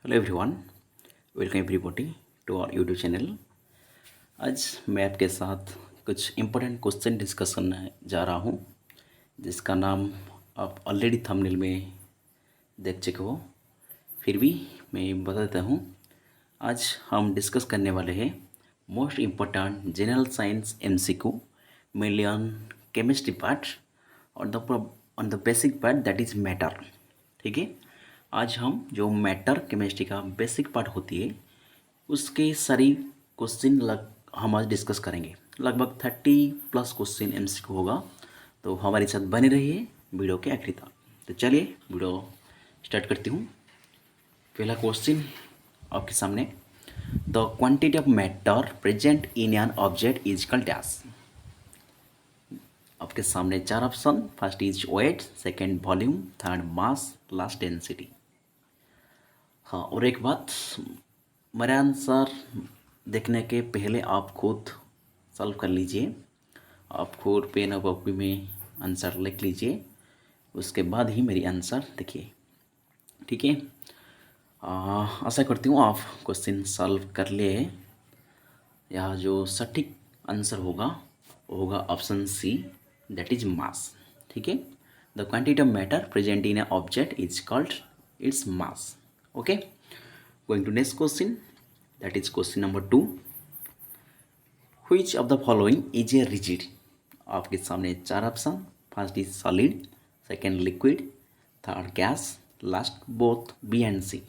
Hello everyone, welcome everybody to our YouTube channel. आज मैं आपके साथ कुछ इम्पोर्टेंट क्वेश्चन डिस्कस करने जा रहा हूँ, जिसका नाम आप ऑलरेडी थंबनेल में देख चुके हो। फिर भी मैं बता देता हूँ। आज हम डिस्कस करने वाले हैं most important general science MCQ mainly on chemistry part on the basic part that is matter. ठीक है, आज हम जो मैटर केमिस्ट्री का बेसिक पार्ट होती है उसके सारी क्वेश्चन हम आज डिस्कस करेंगे। लगभग 30+ क्वेश्चन MCQ होगा, तो हमारे साथ बने रहिए वीडियो के आखिरी तक। तो चलिए वीडियो स्टार्ट करती हूँ। पहला क्वेश्चन आपके सामने, the quantity of matter present in an object is called dash. आपके सामने चार option, first is weight, second volume, third mass, last density. हाँ, और एक बात, मेरा आंसर देखने के पहले आप खुद सॉल्व कर लीजिए। आप खुद पेन और कॉपी में आंसर लिख लीजिए, उसके बाद ही मेरी आंसर देखिए। ठीक है, आशा करती हूँ आप क्वेश्चन सॉल्व कर लिए। यहाँ जो सटीक आंसर होगा वो होगा option C, that is mass. ठीक है, the quantity of matter present in a object is called its mass. Okay, going to next question, that is question number 2। Which of the following is a rigid. आपके सामने चार option, first is solid, second liquid, third gas, last both B and C.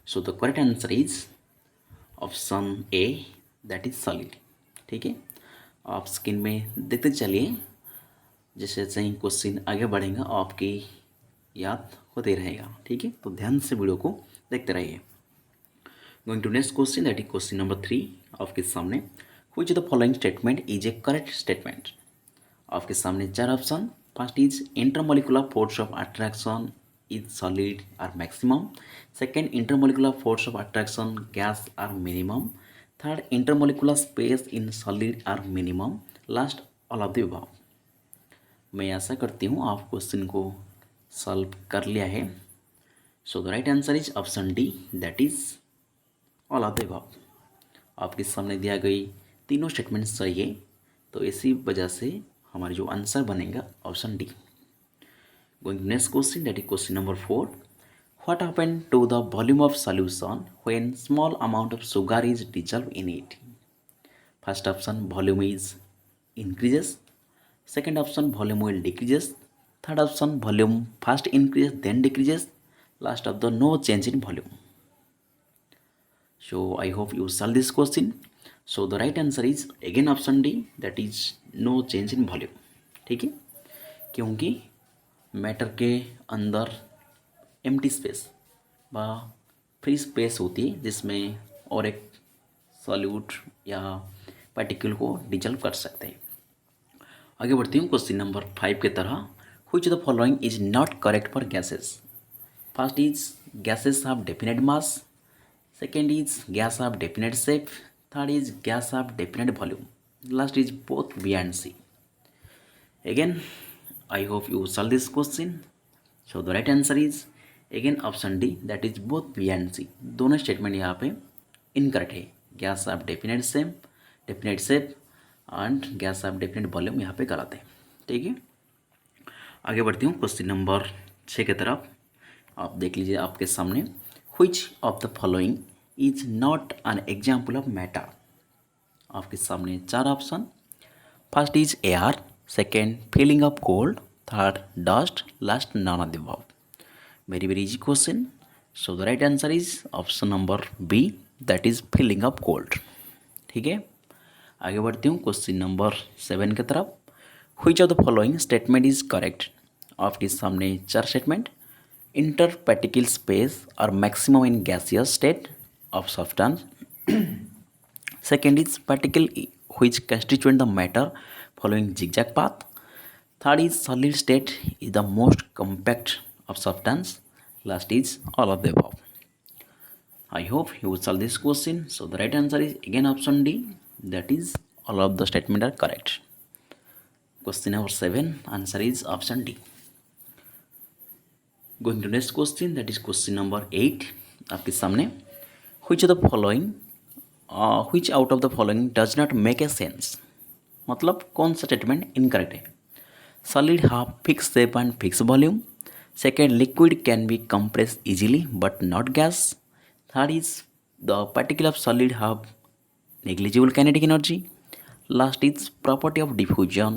So the correct answer is option A, that is solid. ठीक है, आप screen में देखते चलिए, जैसे जैसे ही क्वेश्चन आगे बढ़ेगा आपकी याद होते रहेगा। ठीक है, तो ध्यान से वीडियो को देखते रहिए। Going to next question, that is question number 3 आपके सामने। Which the following statement is a correct statement. आपके सामने चार option, first is intermolecular force of attraction is solid are maximum, second intermolecular force of attraction gas are minimum, third intermolecular space in solid are minimum, last all of the above. मैं आशा करती हूँ आप question को solve कर लिया है। So the right answer is option D, that is all of the above. आपके सामने दिया गई तीनों स्टेटमेंट सही है, तो इसी वजह से हमारा जो आंसर बनेगा option D. Going next question, that is question number 4। What happen to the volume of solution when small amount of sugar is dissolve in it. First option, volume is increases, second option, volume will decreases, third option, volume first increases then decreases, last of the no change in volume. So I hope you solve this question. So the right answer is again option D, that is no change in volume. ठीक है, क्योंकि matter के अंदर empty space व free space होती है, जिसमें और एक सॉल्यूट या पार्टिकल को डिजल्व कर सकते हैं। आगे बढ़ती हूँ क्वेश्चन नंबर 5 की तरह। Which the following is not correct for gases. First is gases have definite mass, second is gas have definite shape, third is gas have definite volume, last is both B and C. Again I hope you solve this question. So the right answer is again option D, that is both B and C. दोनों statement यहाँ पे incorrect है। Gas have definite shape and gas of definite volume यहाँ पे गलत है। ठीक है, आगे बढ़ती हूँ क्वेश्चन नंबर 6 की तरफ। आप देख लीजिए आपके सामने, which of the following is not an example of matter. आपके सामने चार option, first is air, second feeling of cold, third dust, last none of the above. Very very easy question. So the right answer is option number B, that is feeling of cold. ठीक है, आगे बढ़ती हूँ question number 7 की तरफ। Which of the following statement is correct. आपके सामने चार स्टेटमेंट, इंटर पार्टिकल स्पेस और maximum in gaseous state of substance, second is particle which constituent the matter following zigzag path, third is solid state is the most compact of substance, last is all of the above. I hope you will solve this question. So the right answer is again option D, that is all of the statement are correct. Question number 7, answer is option D. Going to next question, that is question number 8. आपके सामने, which of the following which out of the following does not make a sense, मतलब कौन सा statement incorrect है। Solid have fix shape and fix volume. Second, liquid can be compress easily but not gas. Third is the particle of solid have negligible kinetic energy. Last is property of diffusion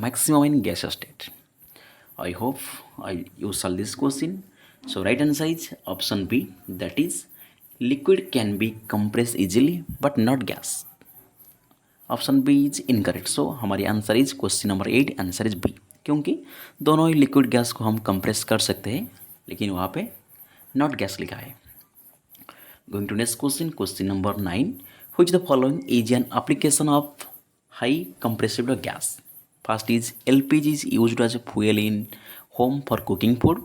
maximum in gas state. I hope you solve this question. So right answer is option B, that is liquid can be compressed easily but not gas. Option B is incorrect. So हमारी answer is question number 8, answer is B, क्योंकि दोनों ही liquid gas को हम compress कर सकते हैं, लेकिन वहाँ पे नॉट गैस लिखा है। Going to next question, question number 9, which the following is an application of high compressible gas? First is LPG is used as a fuel in home for cooking food.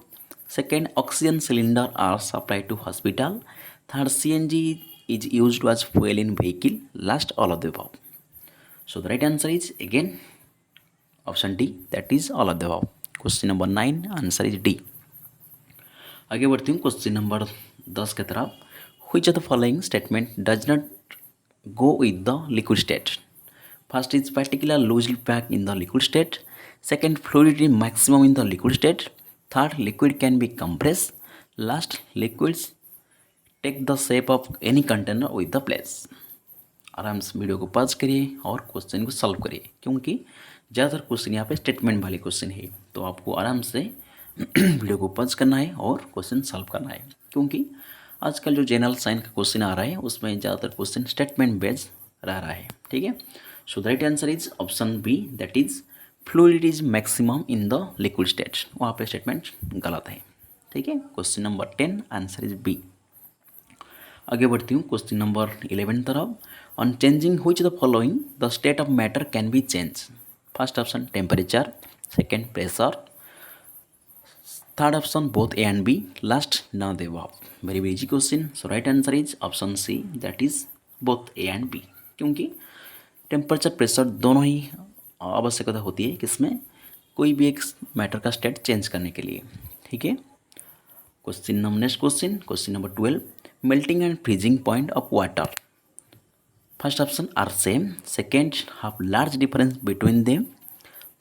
Second, oxygen cylinder are supplied to hospital. Third, CNG is used as fuel in vehicle. Last, all of the above. So the right answer is again option D, that is all of the above. Question number 9, answer is D. आगे बढ़ती हूँ question number 10 की तरफ। Which of the following statement does not go with the liquid state? First is particular loosely packed in the liquid state. Second, fluidity maximum in the liquid state. Third, liquid can be compressed. Last, liquids take the shape of any container with the place. आराम से video को pause करिए और question को solve करिए, क्योंकि ज़्यादातर question यहाँ पे स्टेटमेंट वाले क्वेश्चन है, तो आपको आराम से वीडियो को पॉज करना है और क्वेश्चन सॉल्व करना है, क्योंकि आजकल जो जनरल साइंस का क्वेश्चन आ रहा है उसमें ज़्यादातर क्वेश्चन स्टेटमेंट बेस्ड रह रहा है। ठीक है, so the right answer is option B, that is fluidity is maximum in the liquid state. वहाँ पे स्टेटमेंट गलत है। ठीक है, question number 10, answer is B. आगे बढ़ती हूँ क्वेश्चन नंबर 11 तरफ। On changing which the following the state of matter can be change? First option temperature, second pressure, third option both A and B, last none of the above. Very easy question. So right answer is option C, that is both A and B, क्योंकि temperature pressure दोनों ही आवश्यकता होती है किसमें, कोई भी एक मैटर का स्टेट चेंज करने के लिए। ठीक है, question number next question, question number 12, melting and freezing point of water. First option are same, second have large difference between them,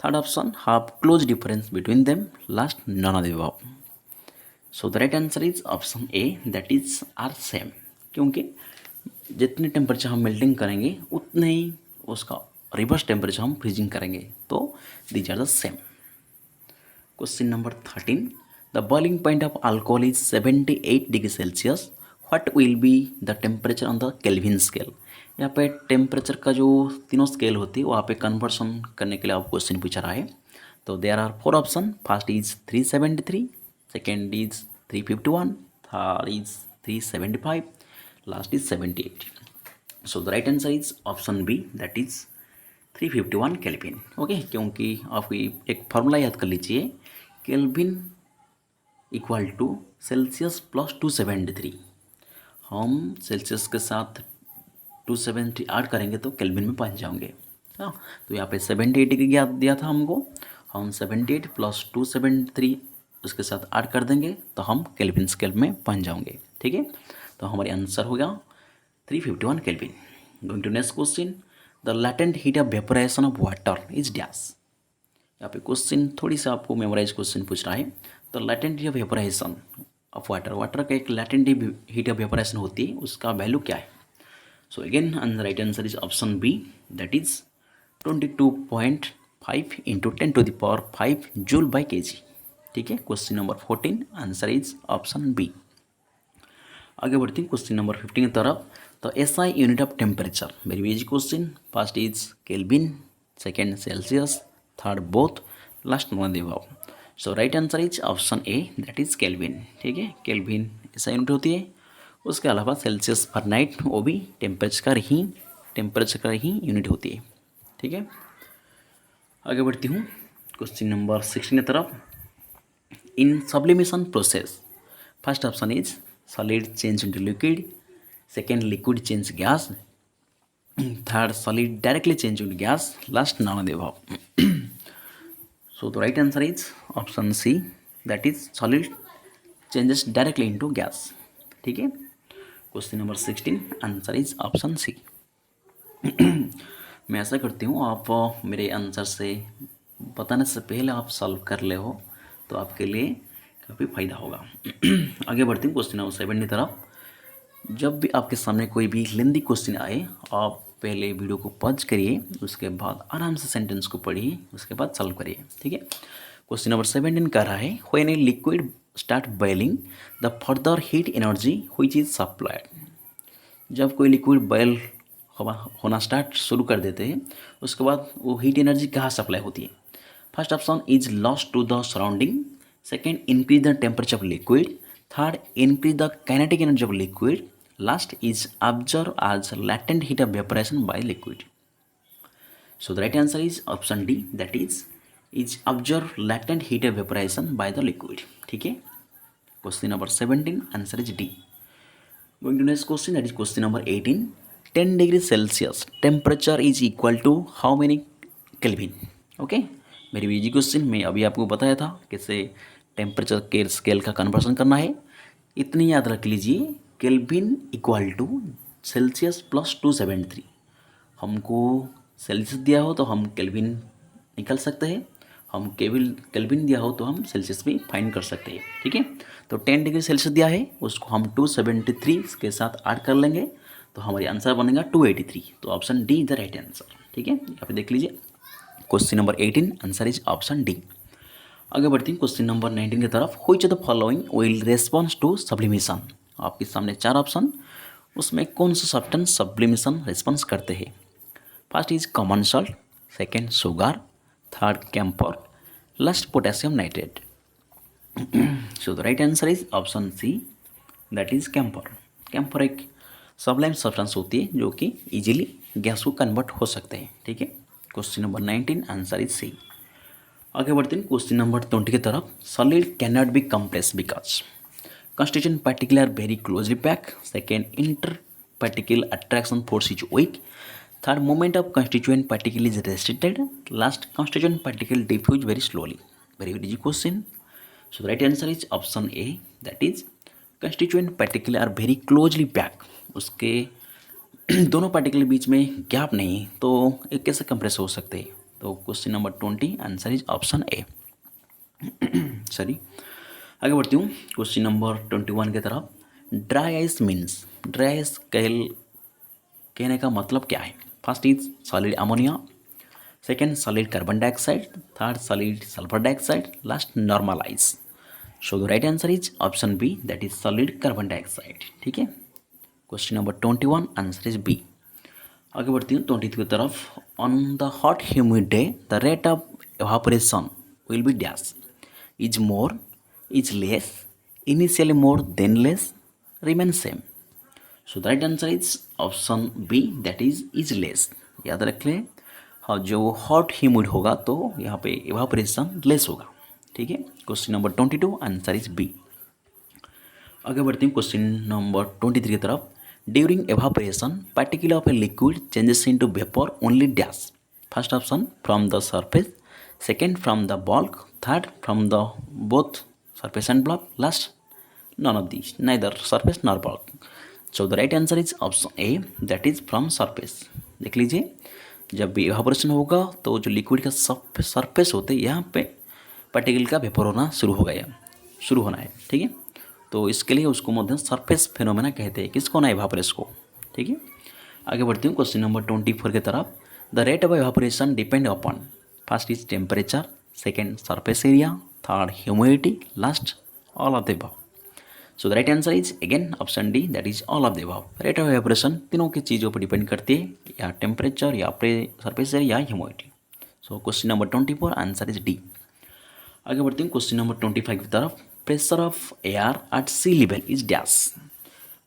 third option have close difference between them, last none of the above. So the right answer is option A, that is are same, क्योंकि जितने temperature हम melting करेंगे उतने ही उसका reverse temperature हम freezing करेंगे, तो these are the same. Question number 13, the boiling point of alcohol is 78 degree Celsius, what will be the temperature on the Kelvin scale? यहाँ पे टेम्परेचर का जो तीनों स्केल होती है वहाँ पे कन्वर्सन करने के लिए आप क्वेश्चन पूछा रहा है। तो there are 4 option, first is 373, second is 351, third is 375, last is 78। So the right answer is option B, that is 351 Kelvin. Okay, क्योंकि आप एक फार्मूला याद कर लीजिए, kelvin equal to Celsius plus 273। हम सेल्सियस के साथ 270 ऐड करेंगे तो केल्विन में पहुंच जाएंगे। हाँ, तो यहाँ पे 78 डिग्री याद दिया था हमको, हम 78 प्लस 273 उसके साथ ऐड कर देंगे तो हम केल्विन स्केल में पहुंच जाएंगे। ठीक है, तो हमारी आंसर हो गया 351 Kelvin. Going to next question, the latent heat of vaporization of water is dash. यहाँ पे क्वेश्चन थोड़ी सा आपको मेमोराइज क्वेश्चन पूछ रहा है। तो latent heat of vaporization of water, water का एक लैटेंट हीट ऑफ वेपोराइजेशन होती है, उसका वैल्यू क्या है? So again, and the right answer is option B, that is 22.5 into 10 to the power 5 joule by kg। ठीक है, question number 14, answer is option B. आगे बढ़ती हूँ क्वेश्चन नंबर 15 की तरफ। तो SI unit of temperature, very easy question. First is kelvin, second Celsius, third both, last none of the above. So right answer is option A, that is kelvin. ठीक है, kelvin SI unit होती है। उसके अलावा Celsius फahrenheit वो भी temperature का ही unit होती है। ठीक है, आगे बढ़ती हूँ क्वेश्चन नंबर 16 की तरफ। In sublimation process, first option is solid change into liquid, second liquid change gas, third solid directly change into gas, last none of the above. So the right answer is option C, that is solid changes directly into gas. ठीक है। Question number 16 answer is option C. मैं ऐसा करती हूँ आप मेरे answer से बताने से पहले आप सॉल्व कर ले हो तो आपके लिए काफ़ी फायदा होगा। आगे बढ़ती हूँ क्वेश्चन नंबर 7 की तरफ। जब भी आपके सामने कोई भी लेंदी क्वेश्चन आए आप पहले वीडियो को पॉज करिए, उसके बाद आराम से सेंटेंस को पढ़िए, उसके बाद सॉल्व करिए, ठीक है। क्वेश्चन नंबर 17 कह रहा है when a liquid start boiling the further heat energy which is supplied. जब कोई लिक्विड बॉयल होना स्टार्ट शुरू कर देते हैं उसके बाद वो हीट एनर्जी कहाँ सप्लाई होती है। First option is lost to the surrounding, second increase the temperature of liquid, third increase the kinetic energy of liquid, last is observe as latent heat of evaporation by liquid. So the right answer is option D, that is observe latent heat of evaporation by the liquid. ठीक है। Question number 17 answer is D. Going to next question, that is question number 18. 10 degree Celsius temperature is equal to how many Kelvin? Okay, very easy question. मैं अभी आपको बताया था कैसे temperature के scale का कन्वर्सन करना है। इतनी याद रख लीजिए, kelvin equal to Celsius plus 273। हमको सेल्सियस दिया हो तो हम केल्विन निकाल सकते हैं, हम केल्विन दिया हो तो हम सेल्सियस भी फाइंड कर सकते हैं, ठीक है। तो 10 डिग्री सेल्सियस दिया है, उसको हम 273 के साथ ऐड कर लेंगे तो हमारी आंसर बनेगा 283। तो option D is the right answer, ठीक है। यहाँ पे देख लीजिए question number 18 answer is option D. आगे बढ़ती हैं क्वेश्चन नंबर 19 की तरफ। Which of the following will response to sublimation. आपके सामने 4 ऑप्शन, उसमें कौन सा सब्सटेंस सब्लिमेशन रिस्पॉन्स करते हैं। First is common salt, second sugar, third camphor, last potassium nitrate. So the right answer is option C, that is camphor. Camphor एक sublime substance होती है जो कि इजीली गैस को कन्वर्ट हो सकते हैं, ठीक है। Question number 19 answer is C. आगे बढ़ते हैं क्वेश्चन नंबर 20 की तरफ। Solid can not be compress because constituent particle are very closely packed, second interparticle attraction force is weak, third movement of constituent particle is restricted, last constituent particle diffuse very slowly. Very easy question. So the right answer is option A, that is constituent particle are very closely packed. उसके दोनों particle बीच में gap नहीं तो एक कैसे compress हो सकते हैं। तो question number 20 answer is option A. Sorry, आगे बढ़ती हूँ क्वेश्चन नंबर 21 की तरफ। Dry ice means, dry ice कहने का मतलब क्या है। First is solid ammonia, second solid carbon dioxide, third solid sulphur dioxide, last normal ice. So the right answer is option B, that is solid carbon dioxide, ठीक है। Question number 21 answer is B. आगे बढ़ती हूँ 22 की तरफ। On the hot humid day the rate of evaporation will be dash, is more, is less, initially more then less, remain same. So the right answer is option B, that is less. याद रख लें, हाँ जो hot humid होगा तो यहाँ पे evaporation less होगा, ठीक है। Question number 22 answer is B. आगे बढ़ते हैं क्वेश्चन नंबर 23 की तरफ। During evaporation particle of a liquid changes into vapour only dash. First option from the surface, second from the bulk, third from the both surface and bulk, last none of these, neither surface nor bulk. So the right answer is option A, that is from surface. देख लीजिए, जब भी evaporation होगा तो जो liquid का surface होते हैं यहाँ पे पार्टिकल का वेपर होना शुरू होना है, ठीक है। तो इसके लिए उसको मध्य सरफेस फिनोमेना कहते हैं, किसको ना इवापोरेशन को, ठीक है। आगे बढ़ती हूँ क्वेश्चन नंबर 24 की तरफ। The rate of evaporation depend upon, first is temperature, second surface area, third humidity, last all of the above. So the right answer is again option D, that is all of the above. Rate of evaporation तीनों की चीज़ों पर depend करती है, या temperature या surface area या humidity. So question number 24 answer is D. आगे बढ़ते हैं क्वेश्चन नंबर 25 की तरफ। Pressure of air at sea level is dash.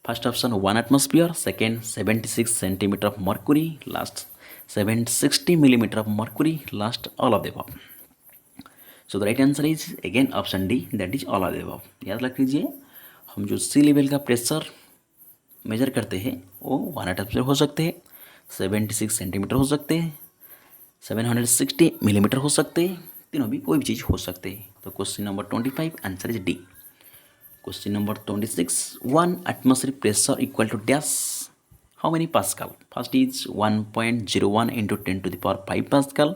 First option 1 atmosphere, second 76 centimetre of mercury, last 760 millimetre of mercury, last all of the above. So the right answer is again option D, that is all of the above. याद रख लीजिए, हम जो सी level का pressure measure करते हैं वो 1 atmosphere हो सकते हैं, 76 सेंटीमीटर हो सकते हैं, 760 मिलीमीटर हो सकते हैं, तीनों भी कोई भी चीज़ हो सकते हैं। तो question number 25 answer is D. Question number 26, 1 atmospheric pressure equal to dash how many Pascal? First is 1.01 into 10 to the power 5 Pascal,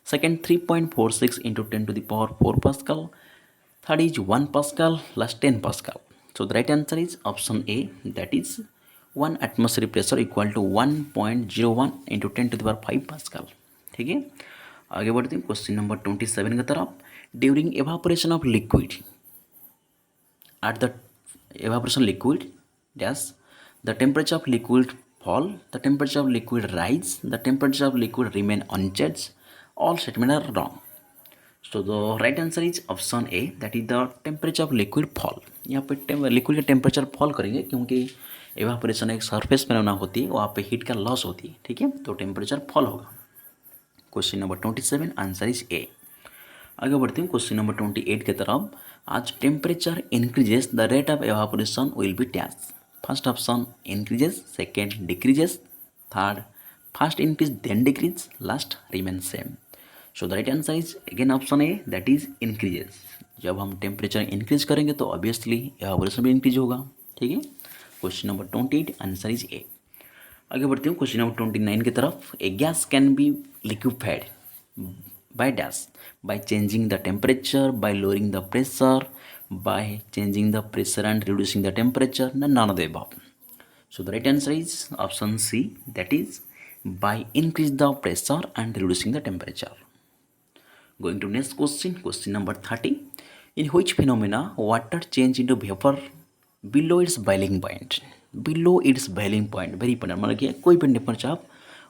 second 3.46 into 10 to the power 4 Pascal, third is 1 Pascal, last 10 Pascal. So the right answer is option A, that is 1 atmospheric pressure equal to 1.01 into 10 to the power 5 Pascal. ठीक है, आगे बढ़ते हैं question number 27 की तरफ. During evaporation of liquid at the evaporation liquid dash the temperature of liquid fall, the temperature of liquid rise, the temperature of liquid remain unchanged. All statements are wrong. So the right answer is option A, that is the temperature of liquid fall. यहाँ पे liquid का temperature fall करेंगे क्योंकि evaporation एक surface में ना होती है, वहाँ पे हीट का लॉस होती है. ठीक है, तो टेम्परेचर फॉल होगा. Question number 27 answer is A. आगे बढ़ते हैं क्वेश्चन नंबर 28 की तरफ. As temperature increases the rate of evaporation will be dash. First option increases, second decreases, third first increase then decrease, last remain same. So the right answer is again option A, that is increases. जब हम temperature increase करेंगे तो obviously evaporation भी increase होगा. ठीक है, question number 28 answer is A. आगे बढ़ते हैं क्वेश्चन नंबर 29 की तरफ. A gas can be liquefied by dash by changing the temperature, by lowering the pressure, by changing the pressure and reducing the temperature, none of the above. So the right answer is option C, that is by increase the pressure and reducing the temperature. Going to next question, question number 30. In which phenomena water change into vapor below its boiling point? Below its boiling point, very important. मतलब कि कोई भी temperature आप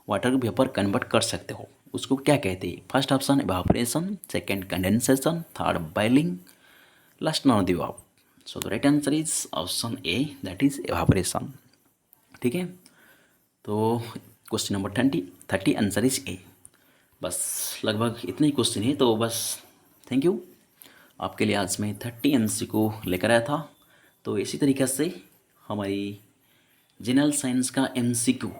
water को vapour convert कर सकते हो, उसको क्या कहते हैं? First option evaporation, second condensation, third boiling, last none of the above. So the right answer is option A, that is evaporation. ठीक है, तो क्वेश्चन नंबर 30 आंसर इज ए. बस लगभग इतने ही क्वेश्चन है, तो बस थैंक यू. आपके लिए आज मैं 30 MCQ लेकर आया था. तो इसी तरीक़े से हमारी जनरल साइंस का MCQ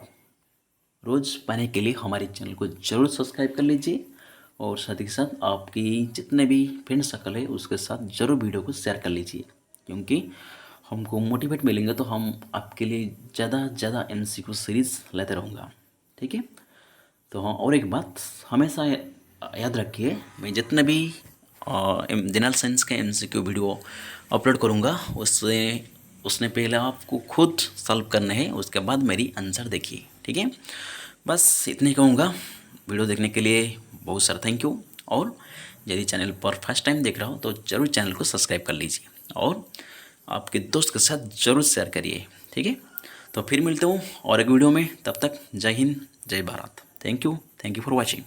रोज़ पाने के लिए हमारे चैनल को ज़रूर सब्सक्राइब कर लीजिए, और साथ ही साथ आपकी जितने भी फ्रेंड सर्कल है उसके साथ ज़रूर वीडियो को शेयर कर लीजिए, क्योंकि हमको मोटिवेट मिलेंगे तो हम आपके लिए ज़्यादा MCQ सीरीज़ लेते रहूँगा. ठीक है, तो हाँ, और एक बात हमेशा याद रखिए, मैं जितने भी जनरल साइंस के MCQ वीडियो अपलोड करूँगा उसने पहले आपको खुद सॉल्व करने हैं, उसके बाद मेरी आंसर देखिए. ठीक है, बस इतने ही कहूँगा. वीडियो देखने के लिए बहुत सारा थैंक यू, और यदि चैनल पर फर्स्ट टाइम देख रहा हो तो ज़रूर चैनल को सब्सक्राइब कर लीजिए और आपके दोस्त के साथ ज़रूर शेयर करिए. ठीक है, तो फिर मिलते हूँ और एक वीडियो में. तब तक जय हिंद, जय Bharat. Thank you for watching.